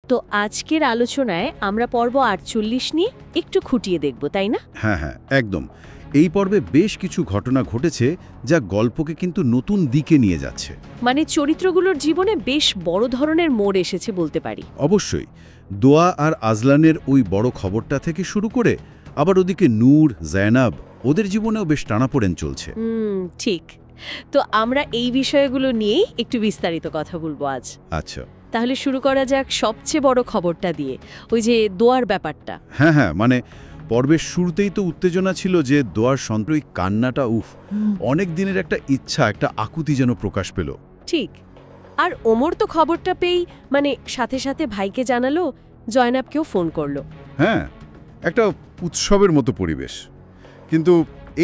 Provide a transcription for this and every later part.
তো আজকের আলোচনায় আমরা পর্ব ৪৮ নিয়ে একটু খুঁটিয়ে দেখব, তাই না? হ্যাঁ, একদম। এই পর্বে বেশ কিছু ঘটনা ঘটেছে যা গল্পকে কিন্তু নতুন দিকে নিয়ে যাচ্ছে। মানে চরিত্রগুলোর জীবনে বেশ বড় ধরনের মোড় এসেছে বলতে পারি। অবশ্যই। দোয়া আর আজলানের ওই বড় খবরটা থেকে শুরু করে আবার ওদিকে নূর, জায়নাব, ওদের জীবনেও বেশ টানাপোড়েন চলছে। ঠিক। তো আমরা এই বিষয়গুলো নিয়েই একটু বিস্তারিত কথা বলবো আজ। আচ্ছা, তাহলে শুরু করা যাক সবচেয়ে বড় খবরটা দিয়ে, ওই যে দোয়ার ব্যাপারটা। হ্যাঁ, মানে পর্বের শুরুতেই তো উত্তেজনা ছিল যে দোয়ার সন্ত্রয়ী কান্নাটা অনেক দিনের একটা ইচ্ছা, একটা আকুতি যেন প্রকাশ পেল। ঠিক। আর ওমর তো খবরটা পেয়েই সাথে সাথে ভাইকে জানালো, জয়নাবকেও ফোন করলো। হ্যাঁ, একটা উৎসবের মতো পরিবেশ। কিন্তু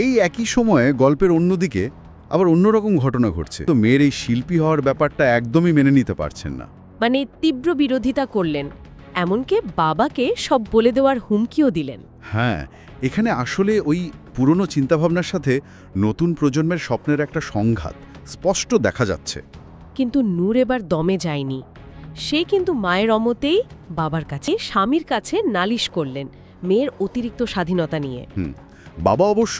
এই একই সময়ে গল্পের অন্যদিকে আবার অন্যরকম ঘটনা ঘটছে। তো মেয়ের এই শিল্পী হওয়ার ব্যাপারটা একদমই মেনে নিতে পারছেন না। তীব্র বিরোধিতা করলেন, এমনকি বাবাকে সব বলে দেওয়ার হুমকিও দিলেন। হ্যাঁ, এখানে আসলে ওই পুরনো চিন্তাভাবনার সাথে নতুন প্রজন্মের স্বপ্নের একটা সংঘাত স্পষ্ট দেখা যাচ্ছে। কিন্তু নূর এবার দমে যায়নি। সে কিন্তু মায়ের অমতেই বাবার কাছে, স্বামীর কাছে নালিশ করলেন মেয়ের অতিরিক্ত স্বাধীনতা নিয়ে। বাবা অবশ্য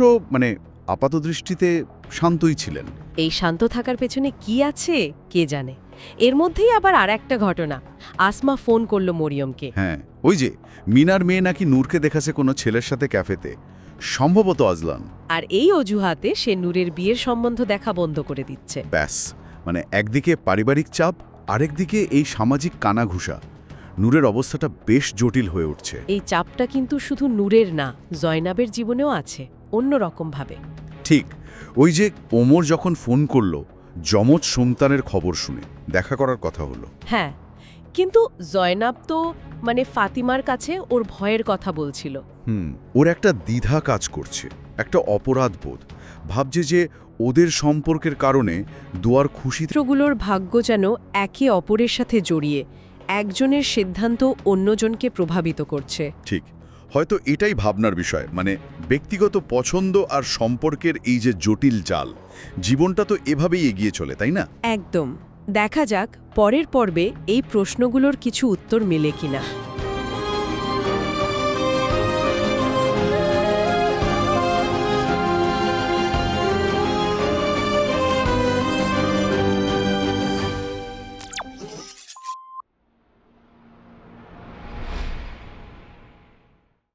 আপাতদৃষ্টিতে শান্তই ছিলেন। এই শান্ত থাকার পেছনে কি আছে কে জানে। এর মধ্যেই আবার আর একটা ঘটনা, আসমা ফোন করল মরিয়মকে। হ্যাঁ, ওই যে মিনার মেয়ে নাকি নূরকে দেখাছে কোনো ছেলের সাথে ক্যাফেতে, সম্ভবত আজলান। আর এই অজুহাতে সে নূরের বিয়ের সম্বন্ধ দেখা বন্ধ করে দিচ্ছে। ব্যাস, একদিকে পারিবারিক চাপ, আরেকদিকে এই সামাজিক কানাঘুষা। নূরের অবস্থাটা বেশ জটিল হয়ে উঠছে। এই চাপটা কিন্তু শুধু নূরের না, জয়নাবের জীবনেও আছে অন্যরকমভাবে। ঠিক। ওই যে ওমর যখন ফোন করলো যমজ সন্তানের খবর শুনে দেখা করার কথা হলো। হ্যাঁ, কিন্তু জয়নাব তো ফাতিমার কাছে ওর ভয়ের কথা বলছিল। ওর একটা দ্বিধা কাজ করছে, একটা অপরাধ বোধ। ভাবছে যে ওদের সম্পর্কের কারণে দোয়ার খুশিগুলোর ভাগ্য যেন একে অপরের সাথে জড়িয়ে, একজনের সিদ্ধান্ত অন্যজনকে প্রভাবিত করছে। ঠিক, হয়তো এটাই ভাবনার বিষয়। ব্যক্তিগত পছন্দ আর সম্পর্কের এই যে জটিল জাল, জীবনটা তো এভাবেই এগিয়ে চলে, তাই না? একদম। দেখা যাক পরের পর্বে এই প্রশ্নগুলোর কিছু উত্তর মেলে কিনা।